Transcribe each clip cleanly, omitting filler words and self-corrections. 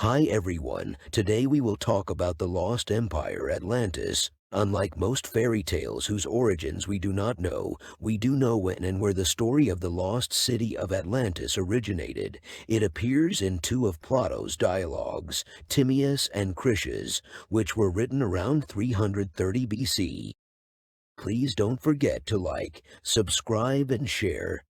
Hi everyone, today we will talk about the lost empire Atlantis. Unlike most fairy tales whose origins we do not know, we do know when and where the story of the lost city of Atlantis originated. It appears in two of Plato's dialogues, Timaeus and Critias, which were written around 330 BC. Please don't forget to like, subscribe and share.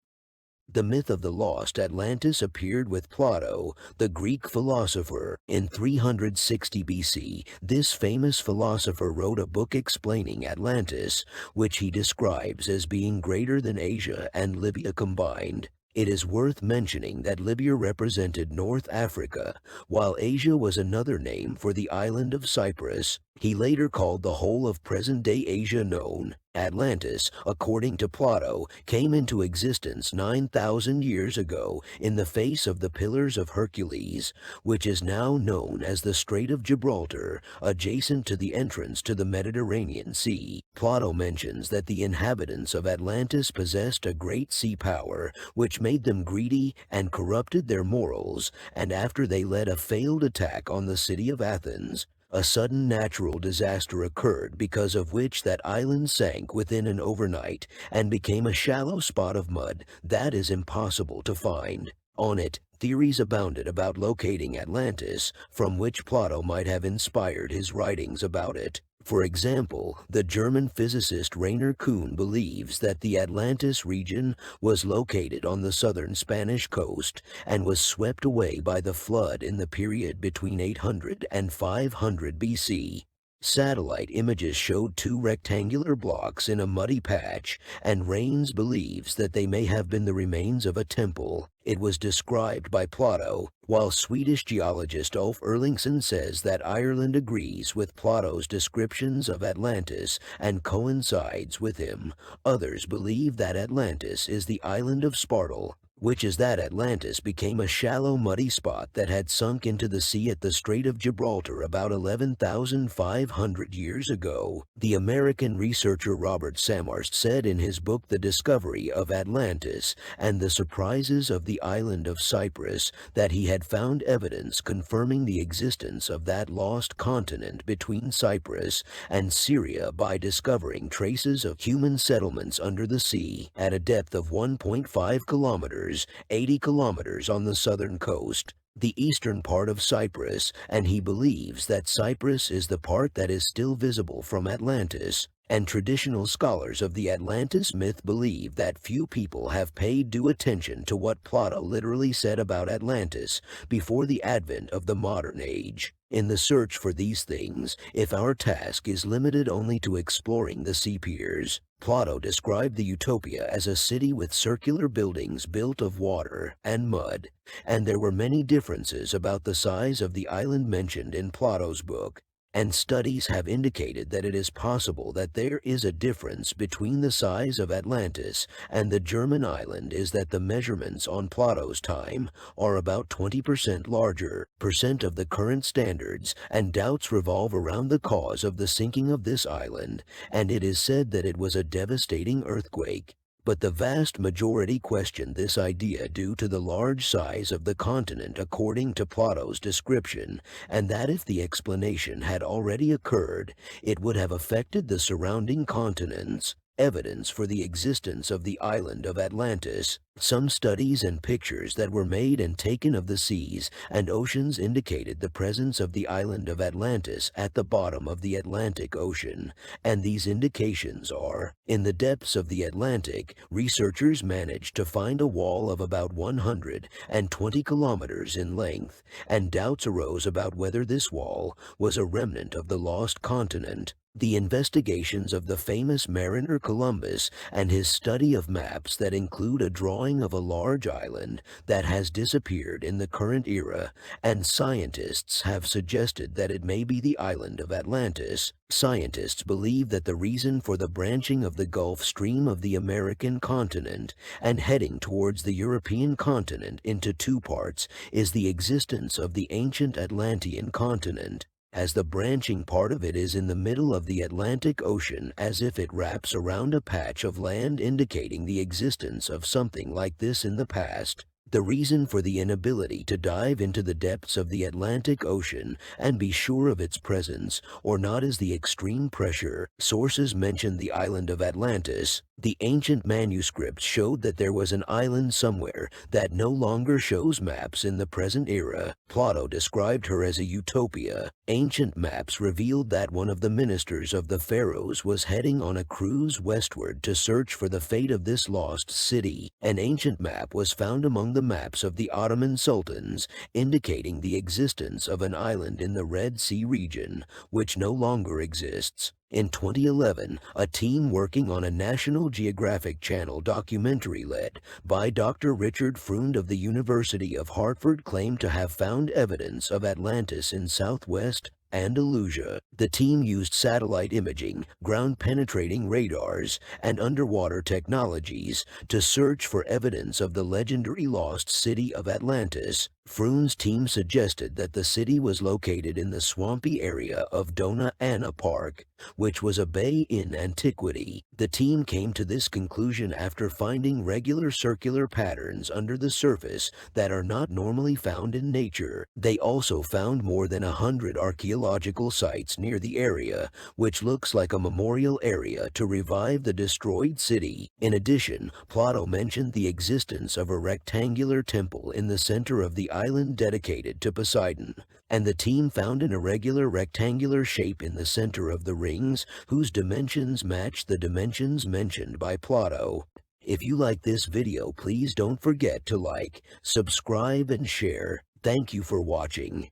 The myth of the lost Atlantis appeared with Plato, the Greek philosopher, in 360 BC. This famous philosopher wrote a book explaining Atlantis, which he describes as being greater than Asia and Libya combined. It is worth mentioning that Libya represented North Africa, while Asia was another name for the island of Cyprus. He later called the whole of present-day Asia known. Atlantis, according to Plato, came into existence 9,000 years ago in the face of the Pillars of Hercules, which is now known as the Strait of Gibraltar, adjacent to the entrance to the Mediterranean Sea. Plato mentions that the inhabitants of Atlantis possessed a great sea power, which made them greedy and corrupted their morals, and after they led a failed attack on the city of Athens, a sudden natural disaster occurred because of which that island sank within an overnight and became a shallow spot of mud that is impossible to find. On it, theories abounded about locating Atlantis, from which Plato might have inspired his writings about it. For example, the German physicist Rainer Kuhn believes that the Atlantis region was located on the southern Spanish coast and was swept away by the flood in the period between 800 and 500 BC. Satellite images showed two rectangular blocks in a muddy patch, and Raines believes that they may have been the remains of a temple. It was described by Plato, while Swedish geologist Ulf Erlingsson says that Ireland agrees with Plato's descriptions of Atlantis and coincides with him. Others believe that Atlantis is the island of Spartal, which is that Atlantis became a shallow muddy spot that had sunk into the sea at the Strait of Gibraltar about 11,500 years ago. The American researcher Robert Sammarst said in his book The Discovery of Atlantis and the Surprises of the Island of Cyprus that he had found evidence confirming the existence of that lost continent between Cyprus and Syria by discovering traces of human settlements under the sea at a depth of 1.5 kilometers, 80 kilometers on the southern coast, the eastern part of Cyprus, and he believes that Cyprus is the part that is still visible from Atlantis. And traditional scholars of the Atlantis myth believe that few people have paid due attention to what Plato literally said about Atlantis before the advent of the modern age. In the search for these things, if our task is limited only to exploring the sea piers, Plato described the utopia as a city with circular buildings built of water and mud, and there were many differences about the size of the island mentioned in Plato's book. And studies have indicated that it is possible that there is a difference between the size of Atlantis and the German island is that the measurements on Plato's time are about 20% larger percent of the current standards, and doubts revolve around the cause of the sinking of this island, and it is said that it was a devastating earthquake. But the vast majority question this idea due to the large size of the continent according to Plato's description, and that if the explanation had already occurred, it would have affected the surrounding continents. Evidence for the existence of the island of Atlantis. Some studies and pictures that were made and taken of the seas and oceans indicated the presence of the island of Atlantis at the bottom of the Atlantic Ocean, and these indications are, in the depths of the Atlantic, researchers managed to find a wall of about 120 kilometers in length, and doubts arose about whether this wall was a remnant of the lost continent. The investigations of the famous mariner Columbus and his study of maps that include a drawing of a large island that has disappeared in the current era, and scientists have suggested that it may be the island of Atlantis. Scientists believe that the reason for the branching of the Gulf Stream of the American continent and heading towards the European continent into two parts is the existence of the ancient Atlantean continent, as the branching part of it is in the middle of the Atlantic Ocean as if it wraps around a patch of land indicating the existence of something like this in the past. The reason for the inability to dive into the depths of the Atlantic Ocean and be sure of its presence or not is the extreme pressure. Sources mention the island of Atlantis. The ancient manuscripts showed that there was an island somewhere that no longer shows maps in the present era. Plato described her as a utopia. Ancient maps revealed that one of the ministers of the pharaohs was heading on a cruise westward to search for the fate of this lost city. An ancient map was found among the maps of the Ottoman sultans, indicating the existence of an island in the Red Sea region, which no longer exists. In 2011, a team working on a National Geographic Channel documentary led by Dr. Richard Freund of the University of Hartford claimed to have found evidence of Atlantis in southwest Andalusia. The team used satellite imaging, ground-penetrating radars, and underwater technologies to search for evidence of the legendary lost city of Atlantis. Freund's team suggested that the city was located in the swampy area of Dona Ana Park, which was a bay in antiquity. The team came to this conclusion after finding regular circular patterns under the surface that are not normally found in nature. They also found more than 100 archaeological sites near the area, which looks like a memorial area to revive the destroyed city. In addition, Plato mentioned the existence of a rectangular temple in the center of the island dedicated to Poseidon, and the team found an irregular rectangular shape in the center of the rings whose dimensions match the dimensions mentioned by Plato. If you like this video, please don't forget to like, subscribe, and share. Thank you for watching.